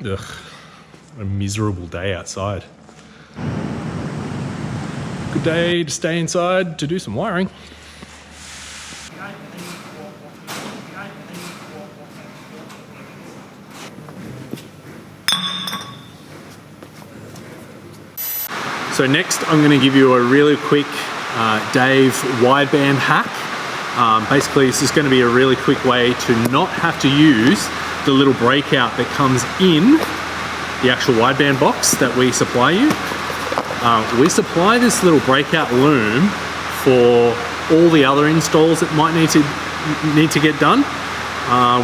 Ugh, a miserable day outside. Good day to stay inside to do some wiring. So next I'm going to give you a really quick Dave wideband hack. Basically this is going to be a really quick way to not have to use the little breakout that comes in the actual wideband box that we supply you. We supply this little breakout loom for all the other installs that might need to get done,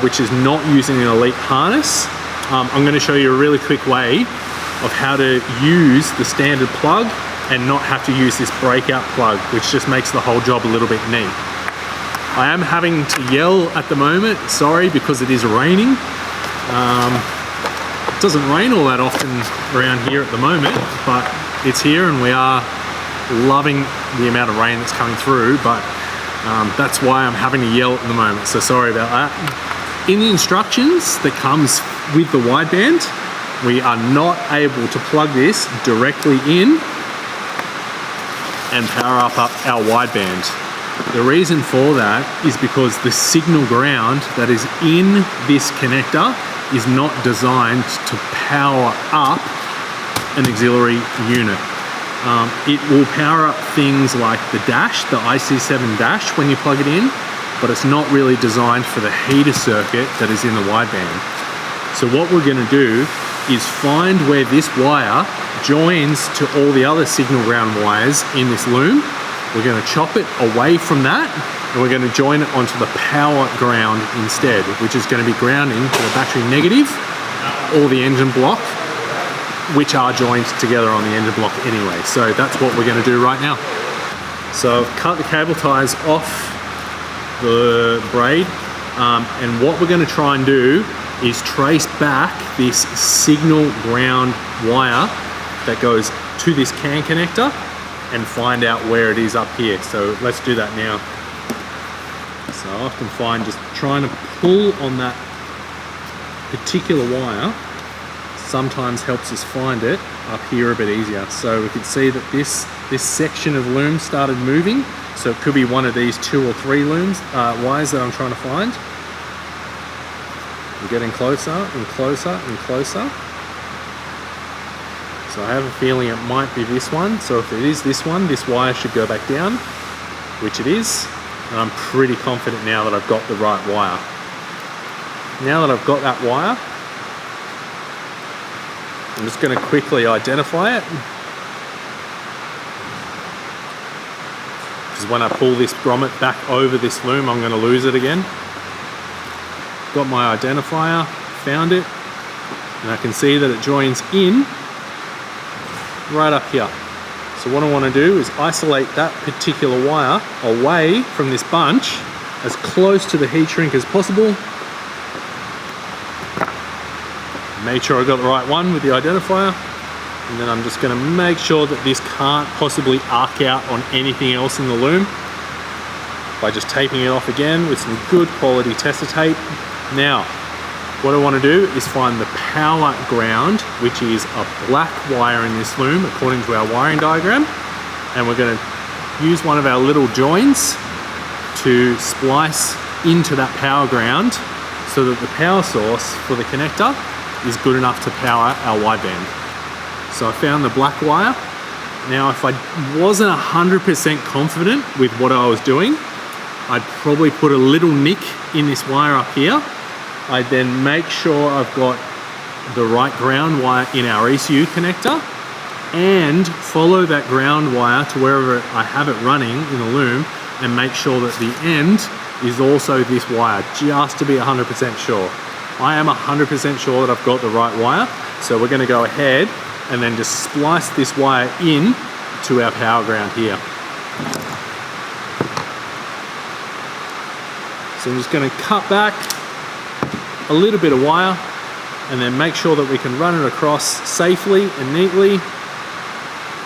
which is not using an Elite harness. I'm going to show you a really quick way of how to use the standard plug and not have to use this breakout plug, which just makes the whole job a little bit neat. I am having to yell at the moment, sorry, because it is raining. It doesn't rain all that often around here at the moment, but it's here and we are loving the amount of rain that's coming through, but that's why I'm having to yell at the moment, so sorry about that. In the instructions that comes with the wideband, we are not able to plug this directly in and power up our wideband. The reason for that is because the signal ground that is in this connector is not designed to power up an auxiliary unit. It will power up things like the dash, the IC7 dash when you plug it in, but it's not really designed for the heater circuit that is in the wideband. So what we're going to do is find where this wire joins to all the other signal ground wires in this loom. We're going to chop it away from that and we're going to join it onto the power ground instead, which is going to be grounding to the battery negative or the engine block, which are joined together on the engine block anyway. So that's what we're going to do right now. So I've cut the cable ties off the braid, and what we're going to try and do is trace back this signal ground wire that goes to this CAN connector and find out where it is up here. So let's do that now. So I often find just trying to pull on that particular wire sometimes helps us find it up here a bit easier. So we can see that this section of loom started moving. So it could be one of these 2 or 3 looms, wires that I'm trying to find. We're getting closer and closer and closer. So I have a feeling it might be this one. So if it is this one, this wire should go back down, which it is. And I'm pretty confident now that I've got the right wire. Now that I've got that wire, I'm just going to quickly identify it. Because when I pull this grommet back over this loom, I'm going to lose it again. Got my identifier, found it, and I can see that it joins in right up here. So what I want to do is isolate that particular wire away from this bunch as close to the heat shrink as possible. Make sure I got the right one with the identifier, and then I'm just going to make sure that this can't possibly arc out on anything else in the loom by just taping it off again with some good quality tester tape. Now, what I want to do is find the power ground, which is a black wire in this loom according to our wiring diagram, and we're going to use one of our little joins to splice into that power ground so that the power source for the connector is good enough to power our wideband. So I found the black wire. Now if I wasn't 100% confident with what I was doing, I'd probably put a little nick in this wire up here. I'd then make sure I've got the right ground wire in our ECU connector and follow that ground wire to wherever I have it running in the loom and make sure that the end is also this wire, just to be 100% sure. I am 100% sure that I've got the right wire, so we're going to go ahead and then just splice this wire in to our power ground here. So I'm just going to cut back a little bit of wire and then make sure that we can run it across safely and neatly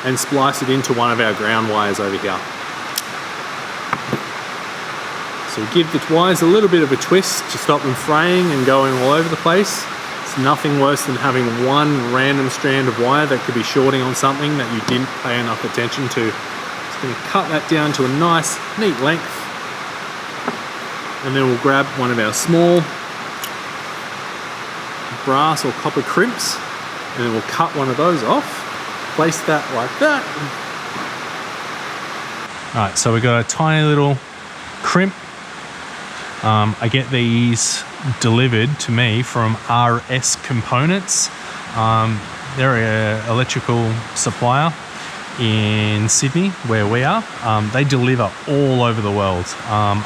and splice it into one of our ground wires over here. So give the wires a little bit of a twist to stop them fraying and going all over the place. It's nothing worse than having one random strand of wire that could be shorting on something that you didn't pay enough attention to. Just going to cut that down to a nice, neat length. And then we'll grab one of our small brass or copper crimps, and then we'll cut one of those off. Place that like that. All right, so we've got a tiny little crimp. I get these delivered to me from RS Components. They're an electrical supplier in Sydney, where we are. They deliver all over the world.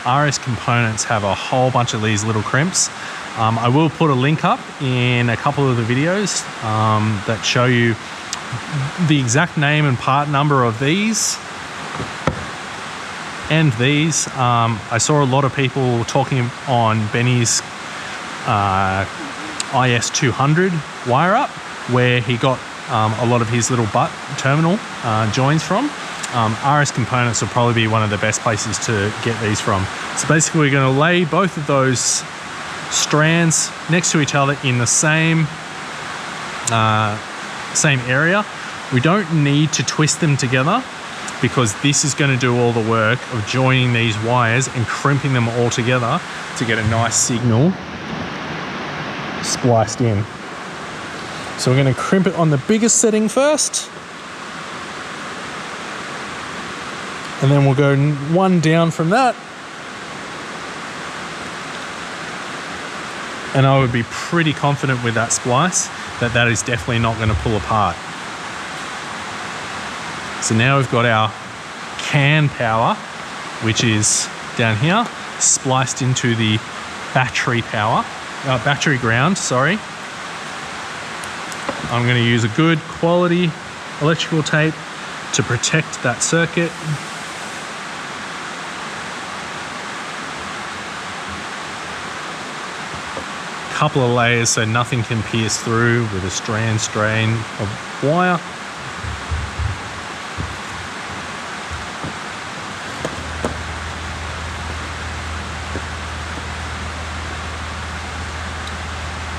RS Components have a whole bunch of these little crimps. I will put a link up in a couple of the videos that show you the exact name and part number of these and these. I saw a lot of people talking on Benny's IS200 wire up, where he got a lot of his little butt terminal joins from. RS Components will probably be one of the best places to get these from. So basically we're going to lay both of those strands next to each other in the same area. We don't need to twist them together, because this is going to do all the work of joining these wires and crimping them all together to get a nice signal spliced in. So we're going to crimp it on the biggest setting first, and then we'll go one down from that. And I would be pretty confident with that splice that that is definitely not going to pull apart. So now we've got our CAN power, which is down here, spliced into the battery ground, sorry. I'm going to use a good quality electrical tape to protect that circuit. Couple of layers so nothing can pierce through with a strain of wire.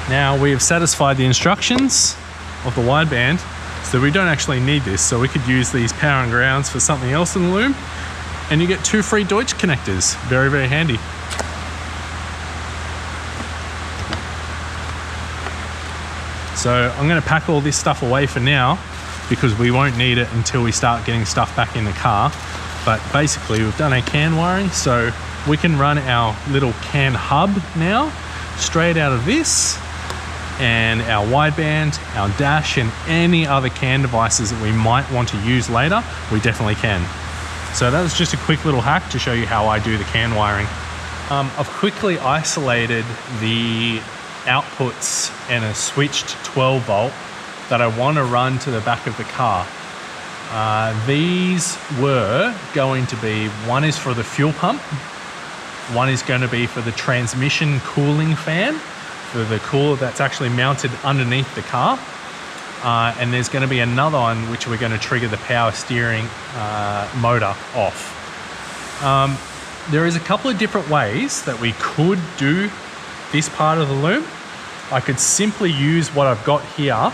Now we have satisfied the instructions of the wideband, so we don't actually need this, so we could use these power and grounds for something else in the loom, and you get 2 free Deutsch connectors. Very, very handy. So I'm going to pack all this stuff away for now, because we won't need it until we start getting stuff back in the car. But basically we've done our CAN wiring, so we can run our little CAN hub now straight out of this, and our wideband, our dash, and any other CAN devices that we might want to use later, we definitely can. So that was just a quick little hack to show you how I do the CAN wiring. I've quickly isolated the outputs and a switched 12 volt that I want to run to the back of the car. These were going to be, one is for the fuel pump, one is going to be for the transmission cooling fan, for the cooler that's actually mounted underneath the car, and there's going to be another one which we're going to trigger the power steering motor off. There is a couple of different ways that we could do this part of the loom. I could simply use what I've got here,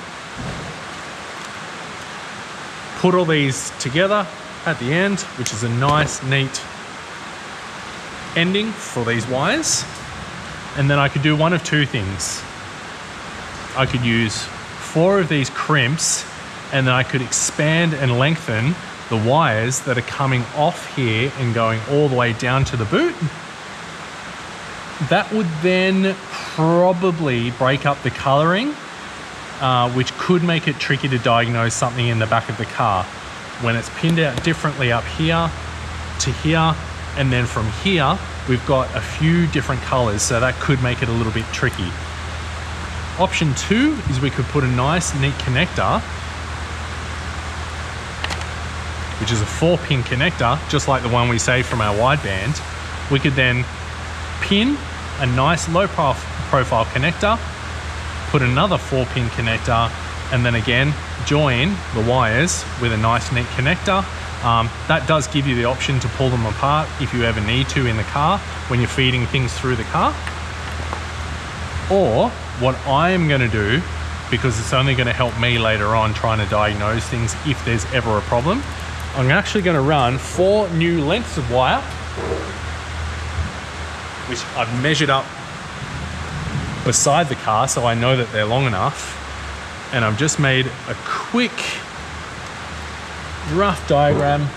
put all these together at the end, which is a nice, neat ending for these wires. And then I could do one of two things. I could use 4 of these crimps, and then I could expand and lengthen the wires that are coming off here and going all the way down to the boot. That would then probably break up the coloring, which could make it tricky to diagnose something in the back of the car when it's pinned out differently up here to here, and then from here we've got a few different colors, so that could make it a little bit tricky. Option 2 is we could put a nice neat connector, which is a 4-pin connector, just like the one we saved from our wideband. We could then pin a nice low profile connector, put another 4-pin connector, and then again join the wires with a nice neat connector. That does give you the option to pull them apart if you ever need to in the car when you're feeding things through the car. Or what I am going to do, because it's only going to help me later on trying to diagnose things if there's ever a problem, I'm actually going to run 4 new lengths of wire, which I've measured up beside the car so I know that they're long enough. And I've just made a quick rough diagram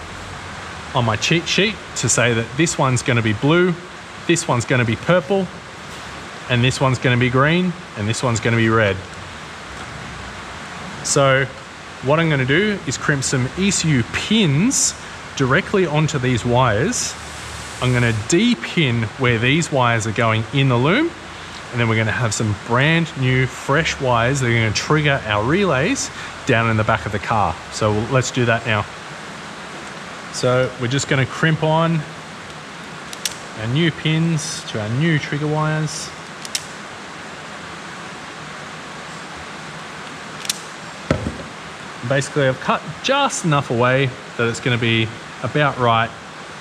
on my cheat sheet to say that this one's going to be blue, this one's going to be purple, and this one's going to be green, and this one's going to be red. So what I'm going to do is crimp some ECU pins directly onto these wires. I'm going to de-pin where these wires are going in the loom, and then we're going to have some brand new fresh wires that are going to trigger our relays down in the back of the car. So let's do that now. So we're just going to crimp on our new pins to our new trigger wires. Basically, I've cut just enough away that it's going to be about right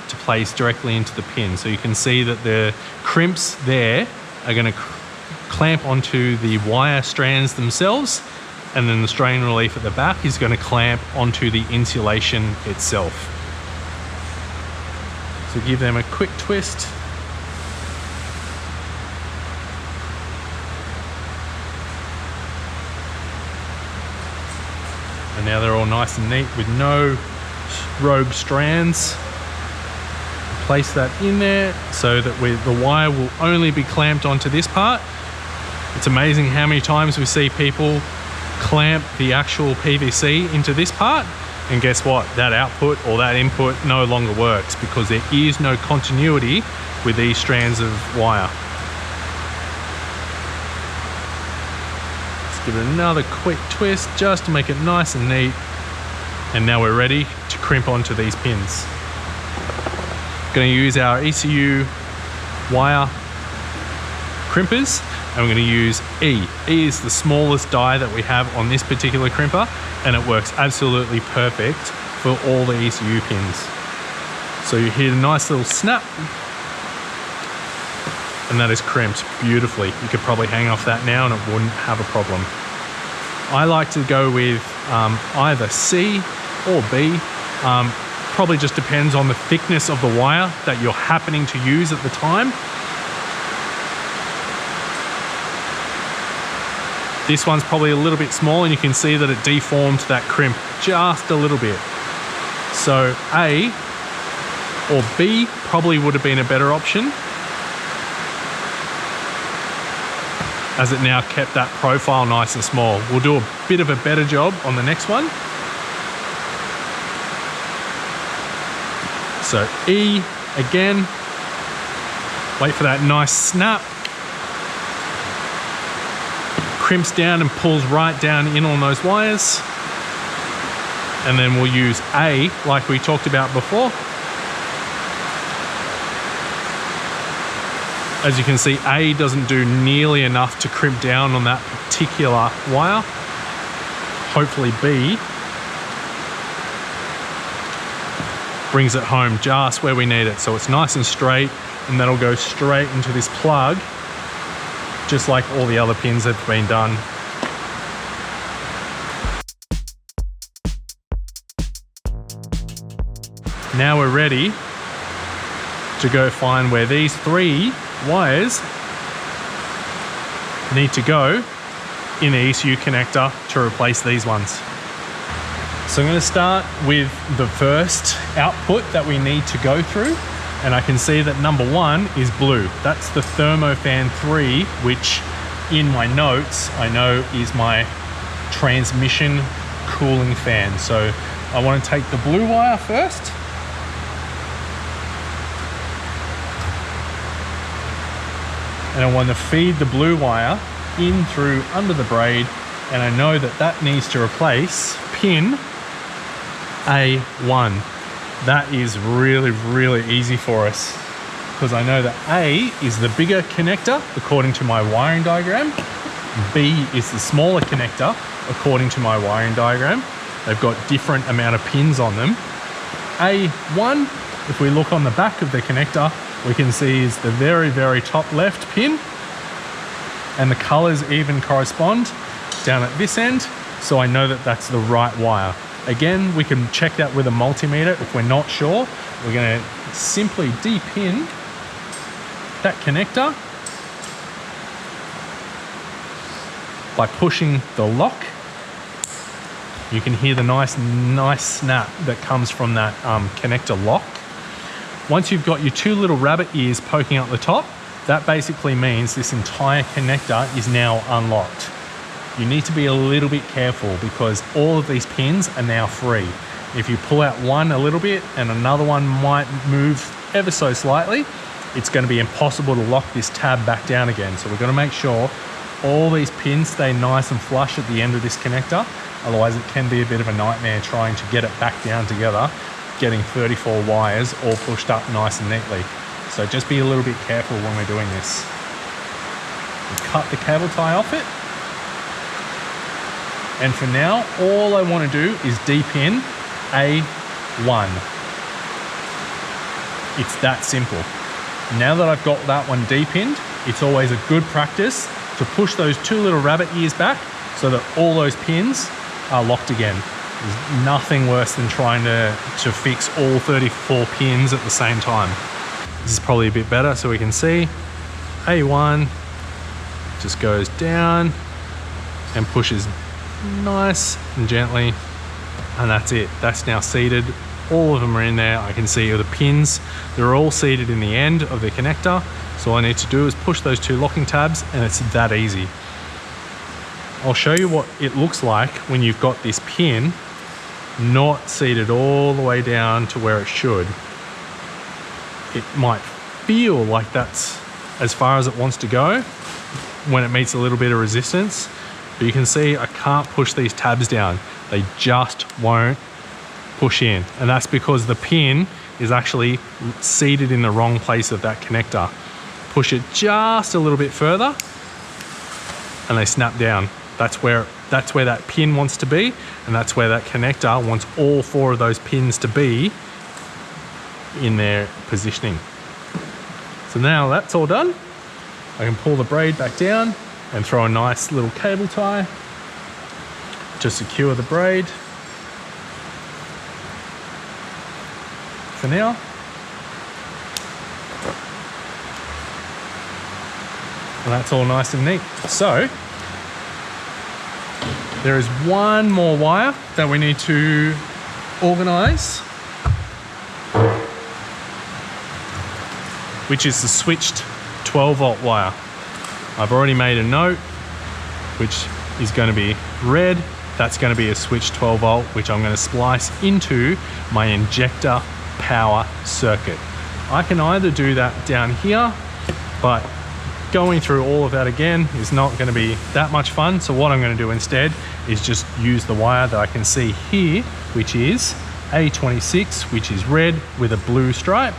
to place directly into the pin. So you can see that the crimps there are going to clamp onto the wire strands themselves, and then the strain relief at the back is going to clamp onto the insulation itself. So give them a quick twist. And now they're all nice and neat with no rogue strands. Place that in there so that the wire will only be clamped onto this part. It's amazing how many times we see people clamp the actual PVC into this part, and guess what? That output or that input no longer works because there is no continuity with these strands of wire. Give it another quick twist just to make it nice and neat. And now we're ready to crimp onto these pins. Going to use our ECU wire crimpers, and we're going to use E. E is the smallest die that we have on this particular crimper, and it works absolutely perfect for all the ECU pins. So you hear a nice little snap, and that is crimped beautifully. You could probably hang off that now and it wouldn't have a problem. I like to go with either C or B. Probably just depends on the thickness of the wire that you're happening to use at the time. This one's probably a little bit small, and you can see that it deformed that crimp just a little bit. So A or B probably would have been a better option, as it now kept that profile nice and small. We'll do a bit of a better job on the next one. So E again, wait for that nice snap. Crimps down and pulls right down in on those wires. And then we'll use A like we talked about before. As you can see, A doesn't do nearly enough to crimp down on that particular wire. Hopefully B brings it home just where we need it. So it's nice and straight, and that'll go straight into this plug, just like all the other pins have been done. Now we're ready to go find where these 3 wires need to go in the ECU connector to replace these ones. So I'm going to start with the first output that we need to go through, and I can see that number 1 is blue. That's the Thermofan 3, which in my notes I know is my transmission cooling fan. So I want to take the blue wire first. And I want to feed the blue wire in through under the braid, and I know that that needs to replace pin A1. That is really, really easy for us because I know that A is the bigger connector according to my wiring diagram. B is the smaller connector according to my wiring diagram. They've got different amount of pins on them. A1, if we look on the back of the connector, we can see is the very, very top left pin. and the colors even correspond down at this end, so I know that that's the right wire. Again, we can check that with a multimeter if we're not sure. We're going to simply depin that connector by pushing the lock. You can hear the nice snap that comes from that connector lock. Once you've got your two little rabbit ears poking out the top, that basically means this entire connector is now unlocked. You need to be a little bit careful because all of these pins are now free. If you pull out one a little bit and another one might move ever so slightly, it's going to be impossible to lock this tab back down again. So we've got to make sure all these pins stay nice and flush at the end of this connector. Otherwise it can be a bit of a nightmare trying to get it back down together, getting 34 wires all pushed up nice and neatly. So just be a little bit careful when we're doing this. We cut the cable tie off it. And for now, all I want to do is depin A1. It's that simple. Now that I've got that one depinned, it's always a good practice to push those two little rabbit ears back so that all those pins are locked again. There's nothing worse than trying to fix all 34 pins at the same time. This is probably a bit better so we can see. A1 just goes down and pushes nice and gently, and that's it. That's now seated. All of them are in there. I can see the pins. They're all seated in the end of the connector. So all I need to do is push those two locking tabs and it's that easy. I'll show you what it looks like when you've got this pin not seated all the way down to where it should. It might feel like that's as far as it wants to go when it meets a little bit of resistance, but you can see I can't push these tabs down. They just won't push in, and that's because the pin is actually seated in the wrong place of that connector. Push it just a little bit further and they snap down. That's where that pin wants to be, and that's where that connector wants all four of those pins to be in their positioning. So now that's all done, I can pull the braid back down and throw a nice little cable tie to secure the braid. For now, and that's all nice and neat. So there is one more wire that we need to organize, which is the switched 12 volt wire. I've already made a note, which is going to be red. That's going to be a switched 12 volt, which I'm going to splice into my injector power circuit. I can either do that down here, but going through all of that again is not going to be that much fun. So what I'm going to do instead is just use the wire that I can see here, which is A26, which is red with a blue stripe,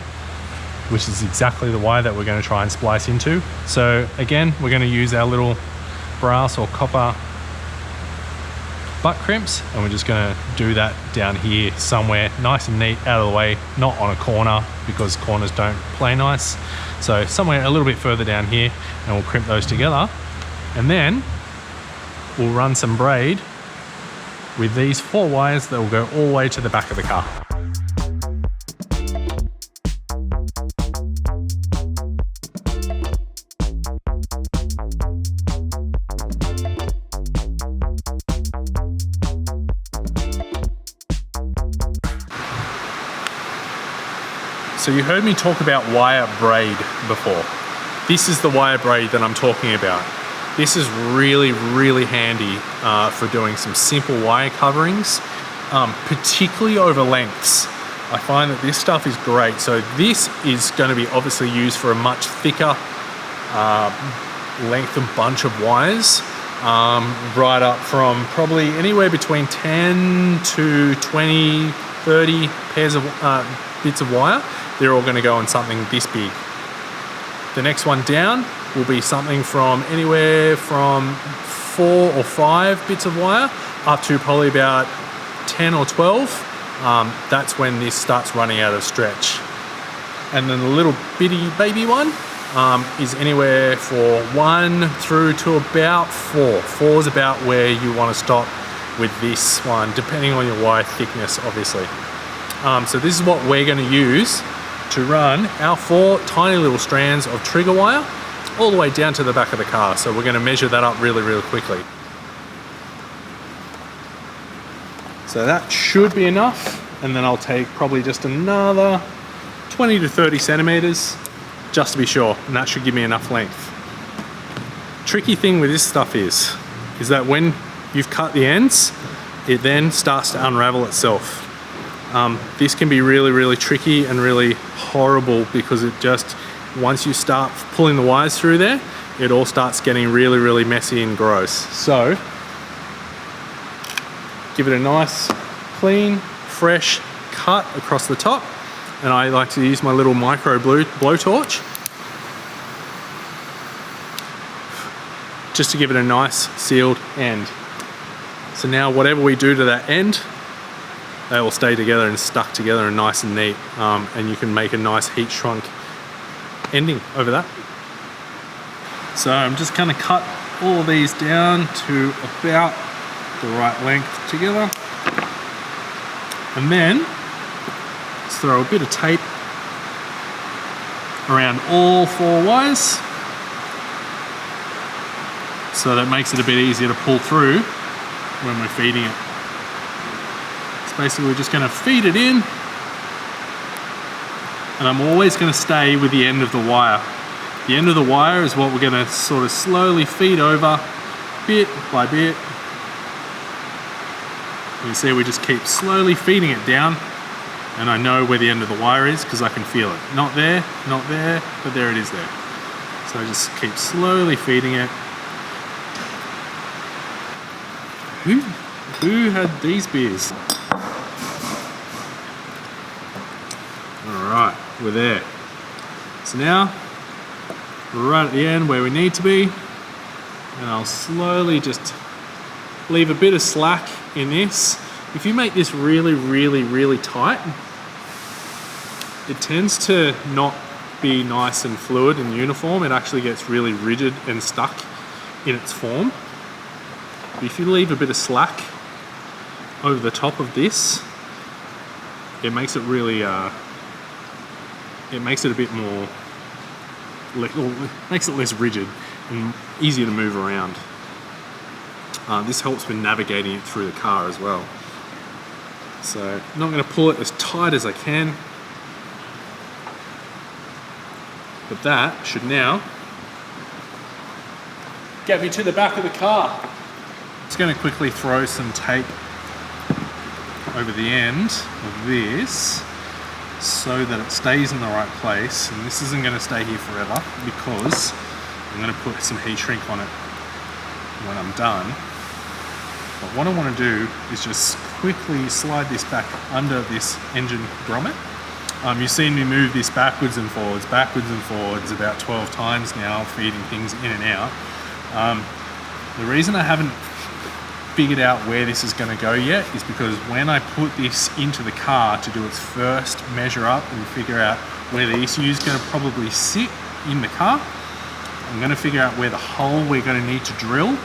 which is exactly the wire that we're going to try and splice into. So again, we're going to use our little brass or copper butt crimps, and we're just going to do that down here somewhere nice and neat, out of the way, not on a corner because corners don't play nice. So somewhere a little bit further down here, and we'll crimp those together, and then we'll run some braid with these 4 wires that will go all the way to the back of the car. So you heard me talk about wire braid before. This is the wire braid that I'm talking about. This is really, really handy for doing some simple wire coverings, particularly over lengths. I find that this stuff is great. So this is going to be obviously used for a much thicker length and bunch of wires, right up from probably anywhere between 10 to 20, 30 pairs of bits of wire. They're all going to go on something this big. The next one down will be something from anywhere from 4 or 5 bits of wire up to probably about 10 or 12. That's when this starts running out of stretch. And then the little bitty baby one is anywhere for 1 through to about 4. 4 is about where you want to stop with this one, depending on your wire thickness, obviously. So this is what we're going to use to run our 4 tiny little strands of trigger wire all the way down to the back of the car. So we're going to measure that up really, really quickly. So that should be enough. And then I'll take probably just another 20 to 30 centimeters just to be sure. And that should give me enough length. Tricky thing with this stuff is that when you've cut the ends, it then starts to unravel itself. This can be really, really tricky and really horrible because it just, once you start pulling the wires through there, it all starts getting really, really messy and gross. So give it a nice, clean, fresh cut across the top. And I like to use my little micro blowtorch just to give it a nice sealed end. So now whatever we do to that end, they will stay together and stuck together and nice and neat. And you can make a nice heat shrunk ending over that. So I'm just gonna cut all of these down to about the right length together. And then let's throw a bit of tape around all 4 wires. So that makes it a bit easier to pull through when we're feeding it. So basically we're just gonna feed it in, and I'm always gonna stay with the end of the wire. The end of the wire is what we're gonna sort of slowly feed over bit by bit. You see we just keep slowly feeding it down, and I know where the end of the wire is because I can feel it. Not there, but there it is there. So I just keep slowly feeding it. Who had these beers? Alright, we're there. So now, we're right at the end where we need to be, and I'll slowly just leave a bit of slack in this. If you make this really, really, really tight, it tends to not be nice and fluid and uniform. It actually gets really rigid and stuck in its form. But if you leave a bit of slack over the top of this, it makes it really, it makes it a bit more, makes it less rigid and easier to move around. This helps with navigating it through the car as well. So I'm not going to pull it as tight as I can, but that should now get me to the back of the car. Just going to quickly throw some tape over the end of this so that it stays in the right place, and this isn't going to stay here forever because I'm going to put some heat shrink on it when I'm done. But what I want to do is just quickly slide this back under this engine grommet. You've seen me move this backwards and forwards about 12 times now, feeding things in and out. The reason I haven't figured out where this is going to go yet is because when I put this into the car to do its first measure up and figure out where the ECU is going to probably sit in the car, I'm going to figure out where the hole we're going to need to drill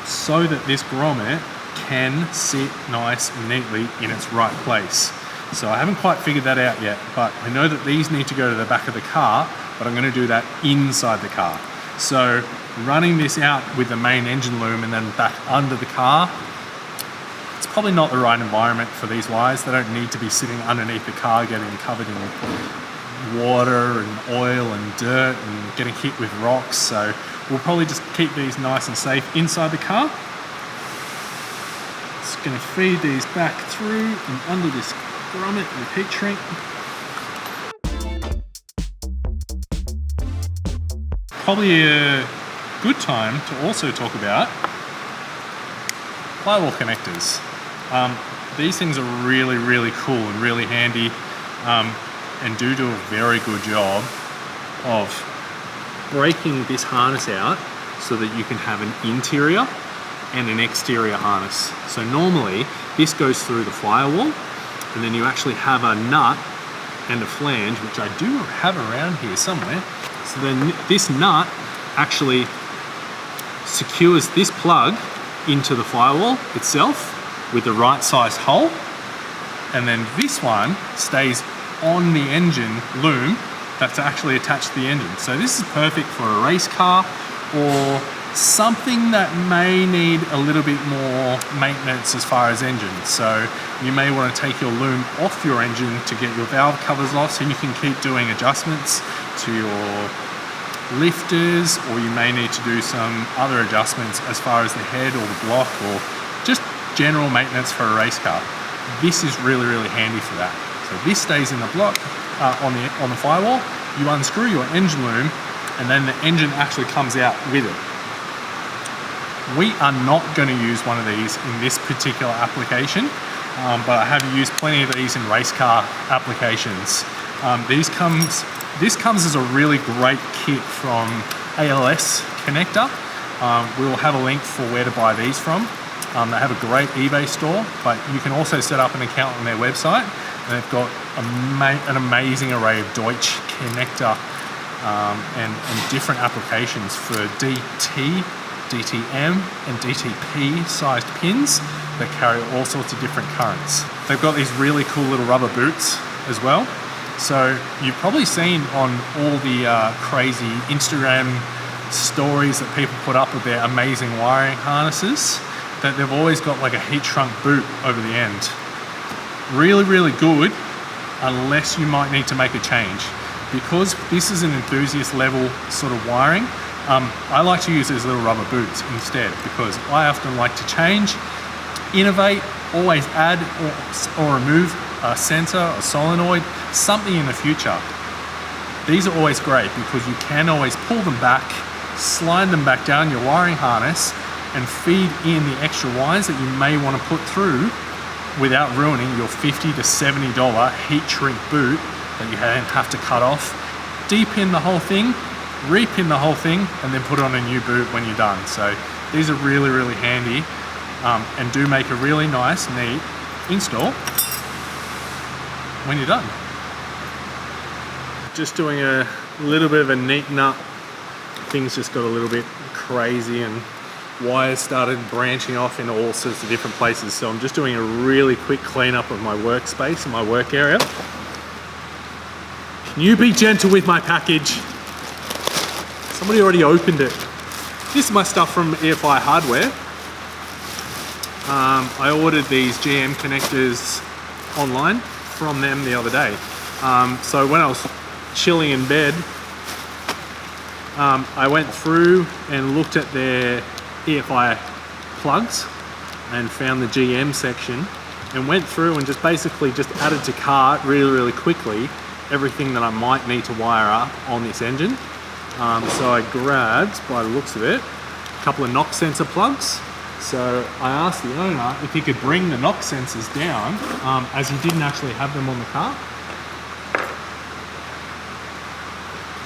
so that this grommet can sit nice and neatly in its right place. So I haven't quite figured that out yet, but I know that these need to go to the back of the car, but I'm going to do that inside the car. So running this out with the main engine loom and then back under the car, it's probably not the right environment for these wires. They don't need to be sitting underneath the car getting covered in water and oil and dirt and getting hit with rocks. So we'll probably just keep these nice and safe inside the car. Just going to feed these back through and under this grommet with heat shrink. Probably a good time to also talk about firewall connectors. These things are really, really cool and really handy, and do a very good job of breaking this harness out so that you can have an interior and an exterior harness. So normally this goes through the firewall, and then you actually have a nut and a flange, which I do have around here somewhere. So then this nut actually secures this plug into the firewall itself with the right size hole, and then this one stays on the engine loom that's actually attached to the engine. So this is perfect for a race car or something that may need a little bit more maintenance as far as engines. So you may want to take your loom off your engine to get your valve covers off so you can keep doing adjustments to your lifters, or you may need to do some other adjustments as far as the head or the block, or just general maintenance for a race car. This is really, really handy for that. So this stays in the block on the firewall. You unscrew your engine loom, and then the engine actually comes out with it. We are not going to use one of these in this particular application, but I have used plenty of these in race car applications. This comes as a really great kit from ALS Connector. We'll have a link for where to buy these from. They have a great eBay store, but you can also set up an account on their website, and they've got an amazing array of Deutsch connector and different applications for DT, DTM and DTP sized pins that carry all sorts of different currents. They've got these really cool little rubber boots as well. So you've probably seen on all the crazy Instagram stories that people put up with their amazing wiring harnesses that they've always got like a heat shrunk boot over the end. Really, really good unless you might need to make a change. Because this is an enthusiast level sort of wiring, I like to use these little rubber boots instead, because I often like to change, innovate, always add or remove a sensor, a solenoid, something in the future. These are always great because you can always pull them back, slide them back down your wiring harness, and feed in the extra wires that you may want to put through without ruining your $50 to $70 heat shrink boot that you have to cut off, de-pin the whole thing, re-pin the whole thing, and then put on a new boot when you're done. So these are really, really handy and do make a really nice, neat install when you're done. Just doing a little bit of a neaten up. Things just got a little bit crazy and wires started branching off into all sorts of different places. So I'm just doing a really quick cleanup of my workspace and my work area. Can you be gentle with my package? Somebody already opened it. This is my stuff from Ep4 Hardware. I ordered these GM connectors online from them the other day. So when I was chilling in bed, I went through and looked at their Ep4 plugs and found the GM section and went through and just basically just added to cart really, really quickly everything that I might need to wire up on this engine. So I grabbed, by the looks of it, a couple of knock sensor plugs. So I asked the owner if he could bring the knock sensors down, as he didn't actually have them on the car.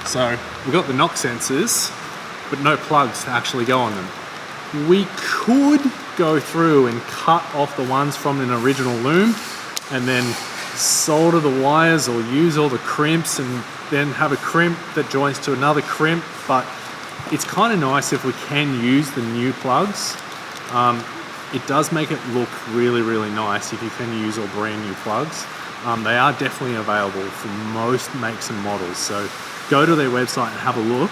So we got the knock sensors, but no plugs to actually go on them. We could go through and cut off the ones from an original loom and then solder the wires or use all the crimps and then have a crimp that joins to another crimp, but it's kind of nice if we can use the new plugs. It does make it look really, really nice if you can use all brand new plugs. They are definitely available for most makes and models, so go to their website and have a look.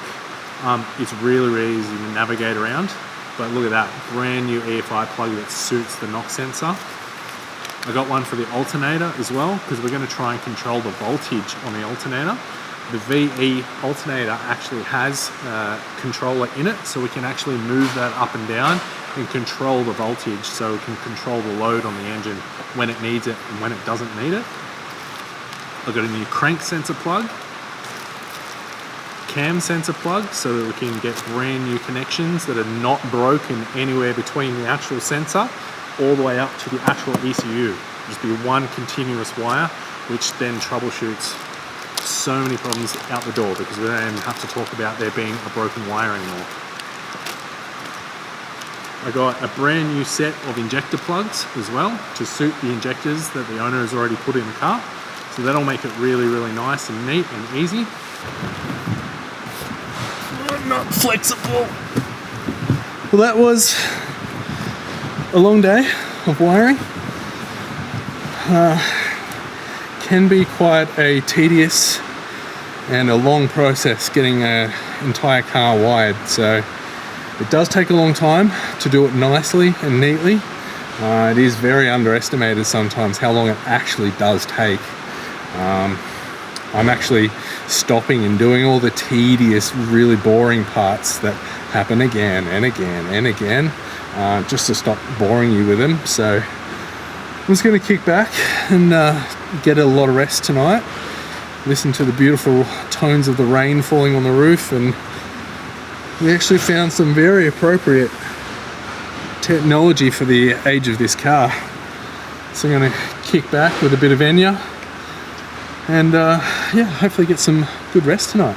It's really, really easy to navigate around, but look at that brand new Ep4 plug that suits the knock sensor. I got one for the alternator as well, because we're going to try and control the voltage on the alternator. The VE alternator actually has a controller in it, so we can actually move that up and down and control the voltage, so we can control the load on the engine when it needs it and when it doesn't need it. I've got a new crank sensor plug, cam sensor plug, so that we can get brand new connections that are not broken anywhere between the actual sensor all the way up to the actual ECU. Just be one continuous wire, which then troubleshoots so many problems out the door, because we don't even have to talk about there being a broken wire anymore. I got a brand new set of injector plugs as well to suit the injectors that the owner has already put in the car. So that'll make it really, really nice and neat and easy. not flexible. Well, that was a long day of wiring. Can be quite a tedious and a long process getting an entire car wired, so it does take a long time to do it nicely and neatly. It is very underestimated sometimes how long it actually does take. I'm actually stopping and doing all the tedious, really boring parts that happen again and again and again, just to stop boring you with them. So I'm just going to kick back and get a lot of rest tonight. Listen to the beautiful tones of the rain falling on the roof, and we actually found some very appropriate technology for the age of this car. So I'm going to kick back with a bit of Enya and yeah, hopefully get some good rest tonight.